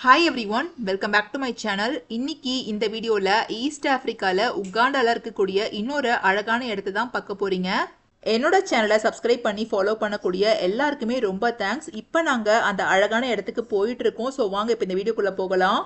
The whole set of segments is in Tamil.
Hi everyone, welcome back to my channel. இன்னைக்கு இந்த வீடியோல ஈஸ்ட் ஆப்பிரிக்கால உகாண்டால இருக்கக்கூடிய இன்னொரு அழகான இடத்தை தான் பார்க்க போறீங்க. என்னோட சேனலை சப்ஸ்கிரைப் பண்ணி ஃபாலோ பண்ணக்கூடிய எல்லாருக்குமே ரொம்ப தேங்க்ஸ். இப்போ நாங்க அந்த அழகான இடத்துக்கு போயிட்டு இருக்கோம். ஸோ வாங்க இப்போ இந்த வீடியோக்குள்ள போகலாம்.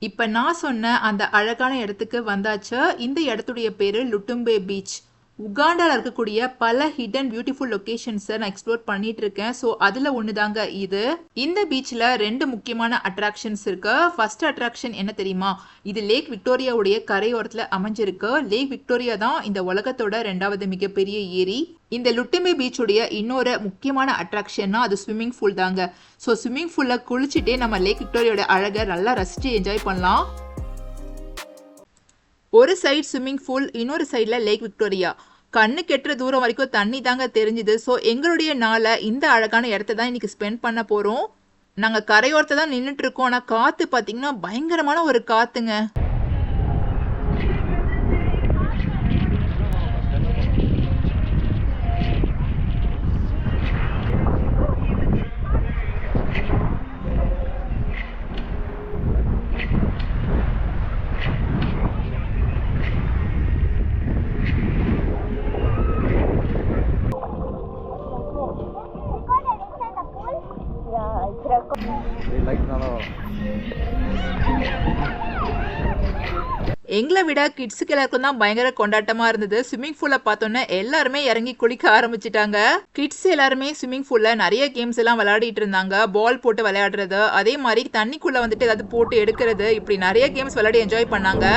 இப்போ நான் சொன்ன அந்த அழகான இடத்துக்கு வந்தாச்சு. இந்த இடத்துடைய பேரு லுட்டும்பே பீச். உகாண்டால இருக்கக்கூடிய பல ஹிடன் பியூட்டிஃபுல் லொகேஷன்ஸை நான் எக்ஸ்ப்ளோர் பண்ணிட்டு இருக்கேன். ஸோ அதில் ஒன்று தாங்க இது. இந்த பீச்சில் ரெண்டு முக்கியமான அட்ராக்ஷன்ஸ் இருக்கு. ஃபர்ஸ்ட் அட்ராக்ஷன் என்ன தெரியுமா? இது லேக் விக்டோரியாவுடைய கரையோரத்தில் அமைஞ்சிருக்கு. லேக் விக்டோரியா தான் இந்த உலகத்தோட ரெண்டாவது மிகப்பெரிய ஏரி. இந்த லுட்டும்பே பீச்சுடைய இன்னொரு முக்கியமான அட்ராக்ஷன்னா அது ஸ்விம்மிங் பூல் தாங்க. ஸோ ஸ்விம்மிங் பூலில் குளிச்சுட்டே நம்ம லேக் விக்டோரியாவோட அழகை நல்லா ரசிச்சு என்ஜாய் பண்ணலாம். ஒரு சைடு ஸ்விம்மிங் பூல், இன்னொரு சைடில் லேக் விக்டோரியா. கண்ணு கெட்டுற தூரம் வரைக்கும் தண்ணி தாங்க தெரிஞ்சுது. ஸோ எங்களுடைய நாளை இந்த அழகான இடத்த தான் இன்னைக்கு ஸ்பெண்ட் பண்ண போகிறோம். நாங்கள் கரையோரத்தை தான் நின்றுட்டு இருக்கோம். ஆனால் காற்று பார்த்தீங்கன்னா பயங்கரமான ஒரு காற்றுங்க. எங்களை விட கிட்ஸுக்கு எல்லாருக்கும் தான் பயங்கர கொண்டாட்டமா இருந்தது. ஸ்விம்மிங் பூலை பார்த்தோன்னே எல்லாருமே இறங்கி குளிக்க ஆரம்பிச்சிட்டாங்க. கிட்ஸ் எல்லாருமே ஸ்விம்மிங் பூல்ல நிறைய கேம்ஸ் எல்லாம் விளையாடிட்டு இருந்தாங்க. பால் போட்டு விளையாடுறது, அதே மாதிரி தண்ணிக்குள்ள வந்துட்டு ஏதாவது போட்டு எடுக்கிறது, இப்படி நிறைய கேம்ஸ் விளையாடி என்ஜாய் பண்ணாங்க.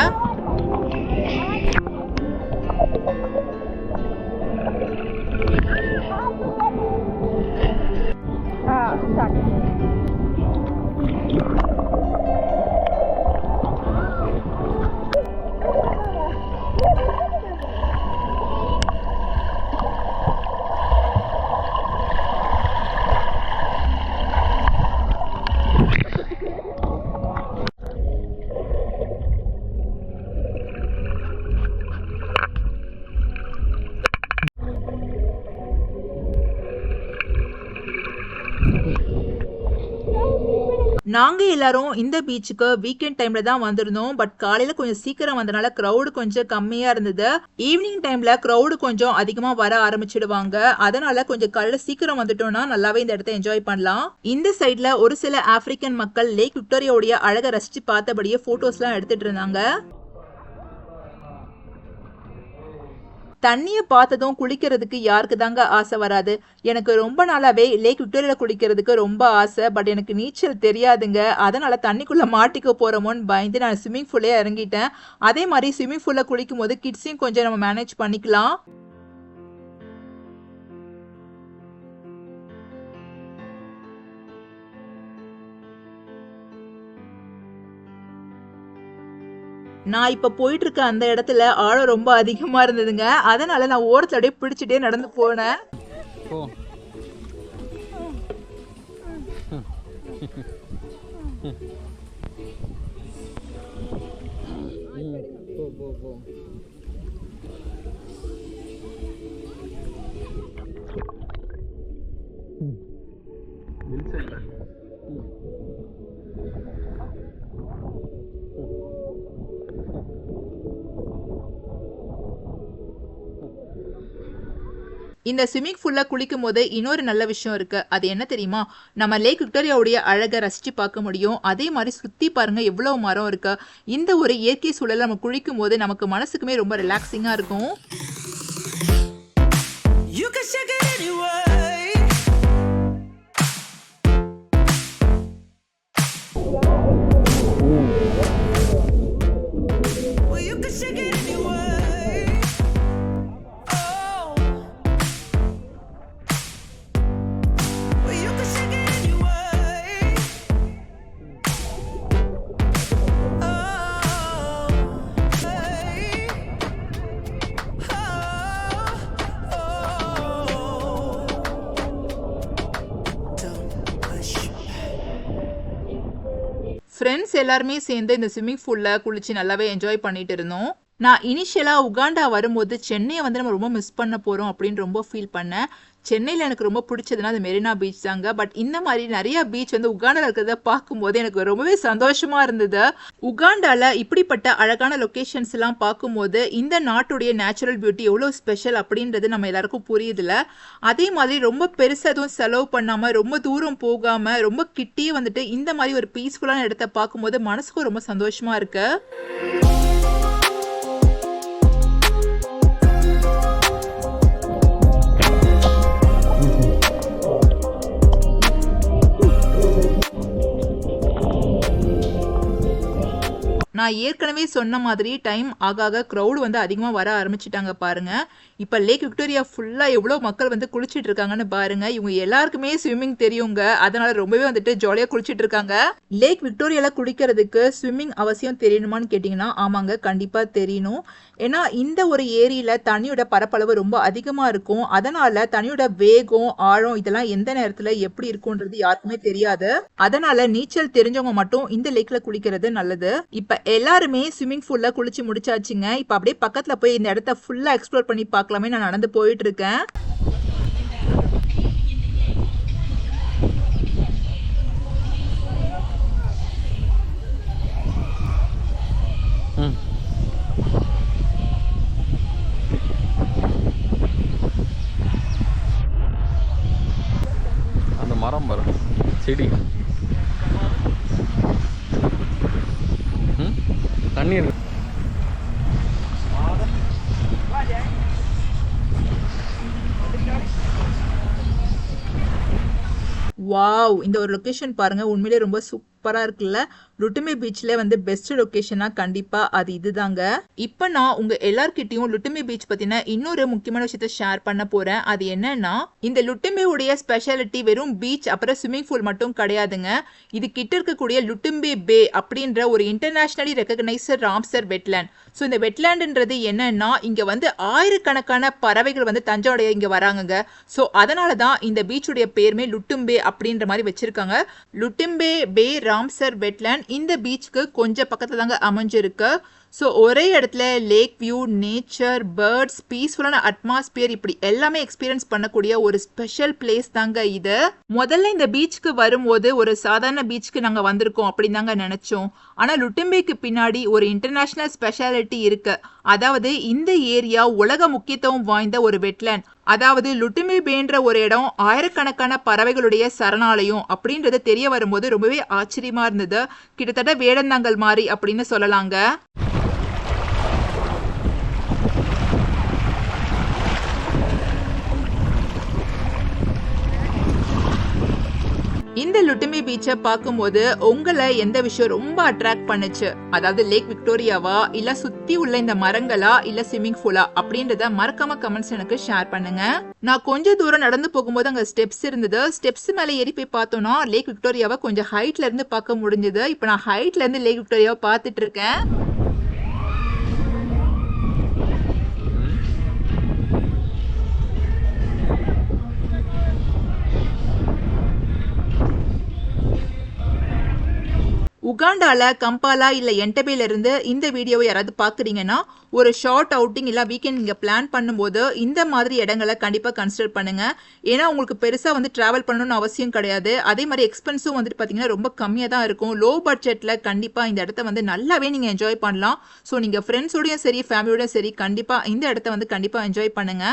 நாங்க எல்லாரும் இந்த பீச்சுக்கு வீக்கெண்ட் டைம்ல தான் வந்திருந்தோம். பட் காலையில கொஞ்சம் சீக்கிரம் வந்தனால கிரௌடு கொஞ்சம் கம்மியா இருந்தது. ஈவினிங் டைம்ல கிரௌடு கொஞ்சம் அதிகமா வர ஆரம்பிச்சிடுவாங்க. அதனால கொஞ்சம் காலையில சீக்கிரம் வந்துட்டோம்னா நல்லாவே இந்த இடத்த என்ஜாய் பண்ணலாம். இந்த சைட்ல ஒரு சில ஆப்பிரிக்கன் மக்கள் லேக் விக்டோரியாவுடைய அழகை ரசிச்சு பார்த்தபடியே போட்டோஸ் எல்லாம் எடுத்துட்டு இருந்தாங்க. தண்ணியை பார்த்ததும் குளிக்கிறதுக்கு யாருக்கு தாங்க ஆசை வராது? எனக்கு ரொம்ப நாளாவே லேக் விக்டோரியால குளிக்கிறதுக்கு ரொம்ப ஆசை. பட் எனக்கு நீச்சல் தெரியாதுங்க. அதனால தண்ணிக்குள்ள மாட்டிக்க போறோமோன்னு பயந்து நான் ஸ்விம்மிங் பூல்லே இறங்கிட்டேன். அதே மாதிரி ஸ்விம்மிங் பூல்ல குளிக்கும் போது கிட்ஸையும் கொஞ்சம் நம்ம மேனேஜ் பண்ணிக்கலாம். நான் இப்ப போயிட்டு இருக்க அந்த இடத்துல ஆழம் ரொம்ப அதிகமா இருந்ததுங்க. அதனால நான் ஓரத்துல அப்படியே பிடிச்சிட்டே நடந்து போனேன். இந்த ஸ்விம்மிங் பூல்ல குளிக்கும் போது இன்னொரு நல்ல விஷயம் இருக்கு. அது என்ன தெரியுமா? நம்ம லேக் விக்டோரியாவுடைய அழகை ரசிச்சு பார்க்க முடியும். அதே மாதிரி சுத்தி பாருங்க எவ்வளவு மரம் இருக்கு. இந்த ஒரு இயற்கை சூழல நம்ம குளிக்கும் போது நமக்கு மனசுக்குமே ரொம்ப ரிலாக்ஸிங்கா இருக்கும். ஃப்ரெண்ட்ஸ் எல்லாருமே சேர்ந்து இந்த ஸ்விம்மிங் பூலில் குளிச்சு நல்லாவே என்ஜாய் பண்ணிட்டு இருந்தோம். நான் இனிஷியலாக உகாண்டா வரும்போது சென்னையை வந்து நம்ம ரொம்ப மிஸ் பண்ண போகிறோம் அப்படின்னு ரொம்ப ஃபீல் பண்ணேன். சென்னையில் எனக்கு ரொம்ப பிடிச்சதுன்னா அது மெரினா பீச் தாங்க. பட் இந்த மாதிரி நிறைய பீச் வந்து உகாண்டால இருக்கிறத பார்க்கும்போது எனக்கு ரொம்பவே சந்தோஷமா இருந்தது. உகாண்டால இப்படிப்பட்ட அழகான லொகேஷன்ஸ் எல்லாம் பார்க்கும்போது இந்த நாட்டுடைய நேச்சுரல் பியூட்டி எவ்வளோ ஸ்பெஷல் அப்படின்றது நம்ம எல்லாருக்கும் புரியுதுல. அதே மாதிரி ரொம்ப பெருசாக எதுவும் செலவு பண்ணாம ரொம்ப தூரம் போகாம ரொம்ப கிட்டே வந்துட்டு இந்த மாதிரி ஒரு பீஸ்ஃபுல்லான இடத்த பார்க்கும்போது மனசுக்கும் ரொம்ப சந்தோஷமா இருக்கு. நான் ஏற்கனவே சொன்ன மாதிரி டைம் ஆக ஆக க்ரௌடு வந்து அதிகமாக வர ஆரம்பிச்சிட்டாங்க பாருங்க. இப்போ லேக் விக்டோரியா ஃபுல்லாக எவ்வளோ மக்கள் வந்து குளிச்சுட்டு இருக்காங்கன்னு பாருங்க. இவங்க எல்லாருக்குமே ஸ்விம்மிங் தெரியுங்க, அதனால ரொம்பவே வந்துட்டு ஜாலியாக குளிச்சுட்டு இருக்காங்க. லேக் விக்டோரியாவில் குளிக்கிறதுக்கு ஸ்விம்மிங் அவசியம் தெரியணுமான்னு கேட்டிங்கன்னா ஆமாங்க, கண்டிப்பாக தெரியணும். ஏன்னா இந்த ஒரு ஏரியில் தண்ணியோட பரப்பளவு ரொம்ப அதிகமாக இருக்கும். அதனால தண்ணியோட வேகம் ஆழம் இதெல்லாம் எந்த நேரத்தில் எப்படி இருக்கும்ன்றது யாருக்குமே தெரியாது. அதனால நீச்சல் தெரிஞ்சவங்க மட்டும் இந்த லேக்ல குளிக்கிறது நல்லது. இப்ப எல்லாருமே ஸ்விம்மிங் பூல்ல குளிச்சு முடிச்சாச்சுங்க. இப்ப அப்படியே பக்கத்துல போய் இந்த இடத்த ஃபுல்லா எக்ஸ்ப்ளோர் பண்ணி பார்க்கலாமே நான் நடந்து போயிட்டு இருக்கேன். அந்த மரம் வரும் செடி தண்ணி இருக்கு. வாவ், இந்த ஒரு லொகேஷன் பாருங்க, உண்மையிலே ரொம்ப சூப்பரா இருக்குல்ல. லுட்டுமே பீச்ல வந்து பெஸ்ட் லொகேஷனா கண்டிப்பா அது இதுதாங்க. இப்ப நான் உங்க எல்லார்கிட்டயும் லுட்டுமே பீச் பத்தின இன்னொரு முக்கியமான விஷயத்த ஷேர் பண்ண போறேன். அது என்னன்னா, இந்த லுட்டுமே உடைய ஸ்பெஷாலிட்டி வெறும் பீச் அப்புறம் ஸ்விம்மிங் பூல் மட்டும் கிடையாதுங்க. இது கிட்ட இருக்கக்கூடிய லுட்டும்பே பே அப்படின்ற ஒரு internationally recognised Ramsar wetland. So இந்த வெட்லேண்டுன்றது என்னன்னா, இங்க வந்து ஆயிரக்கணக்கான பறவைகள் வந்து தஞ்சோடைய இங்க வராங்க. ஸோ அதனால தான் இந்த பீச்சுடைய பேருமே லுட்டும்பே அப்படின்ற மாதிரி வச்சிருக்காங்க. லுட்டும்பே பே ராம்சர் வெட்லேண்ட் இந்த பீச்சுக்கு கொஞ்சம் பக்கத்துல தாங்க அமைஞ்சிருக்கு. ஸோ ஒரே இடத்துல லேக் வியூ, நேச்சர், பேர்ட்ஸ், பீஸ்ஃபுல்லான அட்மாஸ்பியர் இப்படி எல்லாமே எக்ஸ்பீரியன்ஸ் பண்ணக்கூடிய ஒரு ஸ்பெஷல் பிளேஸ் தாங்க இது. முதல்ல இந்த பீச்சுக்கு வரும்போது ஒரு சாதாரண பீச்சுக்கு நாங்கள் வந்திருக்கோம் அப்படின்னு தாங்க நினைச்சோம். ஆனால் லுட்டும்பேக்கு பின்னாடி ஒரு இன்டர்நேஷனல் ஸ்பெஷாலிட்டி இருக்கு. அதாவது இந்த ஏரியா உலக முக்கியத்துவம் வாய்ந்த ஒரு வெட்லேண்ட். அதாவது லுட்டுமே பேன்ற ஒரு இடம் ஆயிரக்கணக்கான பறவைகளுடைய சரணாலயம் அப்படின்றது தெரிய வரும்போது ரொம்பவே ஆச்சரியமா இருந்தது. கிட்டத்தட்ட வேடந்தாங்கல் மாதிரி அப்படின்னு சொல்லலாங்க. இந்த லுட்டுமே பீச்சை பார்க்கும்போது உங்களை எந்த விஷயம் ரொம்ப அட்ராக்ட் பண்ணுச்சு? அதாவது லேக் விக்டோரியாவா, இல்ல சுத்தி உள்ள இந்த மரங்களா, இல்ல ஸ்விம்மிங் பூலா அப்படின்றத மறக்காம கமெண்ட்ஸ் எனக்கு ஷேர் பண்ணுங்க. நான் கொஞ்சம் தூரம் நடந்து போகும்போது அங்க ஸ்டெப்ஸ் இருந்தது. ஸ்டெப்ஸ் மேல ஏறி போய் பார்த்தோம்னா லேக் விக்டோரியாவை கொஞ்சம் ஹைட்ல இருந்து பார்க்க முடிஞ்சது. இப்ப நான் ஹைட்ல இருந்து லேக் விக்டோரியாவை பார்த்துட்டு இருக்கேன். உகாண்டால கம்பாலா இல்ல என்டபேல இருந்து இந்த வீடியோவை யாராவது பாக்குறீங்கன்னா ஒரு ஷார்ட் அவுட்டிங் இல்ல வீக்கெண்ட் நீங்க பிளான் பண்ணும்போது இந்த மாதிரி இடங்களை கண்டிப்பா கன்சிடர் பண்ணுங்க. ஏன்னா உங்களுக்கு பெருசா வந்து டிராவல் பண்ணணும்னு அவசியம் கிடையாது. அதே மாதிரி எக்ஸ்பென்ஸும் வந்துட்டு பாத்தீங்கன்னா ரொம்ப கம்மியா தான் இருக்கும். லோ பட்ஜெட்ல கண்டிப்பா இந்த இடத்த வந்து நல்லாவே நீங்க என்ஜாய் பண்ணலாம். ஸோ நீங்க ஃப்ரெண்ட்ஸோடயும் சரி ஃபேமிலியோடயும் சரி கண்டிப்பா இந்த இடத்த வந்து கண்டிப்பா என்ஜாய் பண்ணுங்க.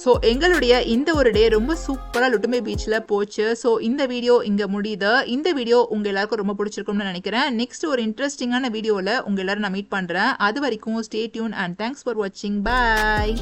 ஸோ எங்களுடைய இந்த ஒரு டே ரொம்ப சூப்பராக லுட்டுமே பீச்சில் போச்சு. ஸோ இந்த வீடியோ இங்கே முடியுது. இந்த வீடியோ உங்கள் எல்லாருக்கும் ரொம்ப பிடிச்சிருக்கும்னு நினைக்கிறேன். நெக்ஸ்ட் ஒரு இன்ட்ரெஸ்டிங்கான வீடியோவில் உங்கள் எல்லாரும் நான் மீட் பண்ணுறேன். அது வரைக்கும் stay tune and thanks for வாட்சிங். பாய்.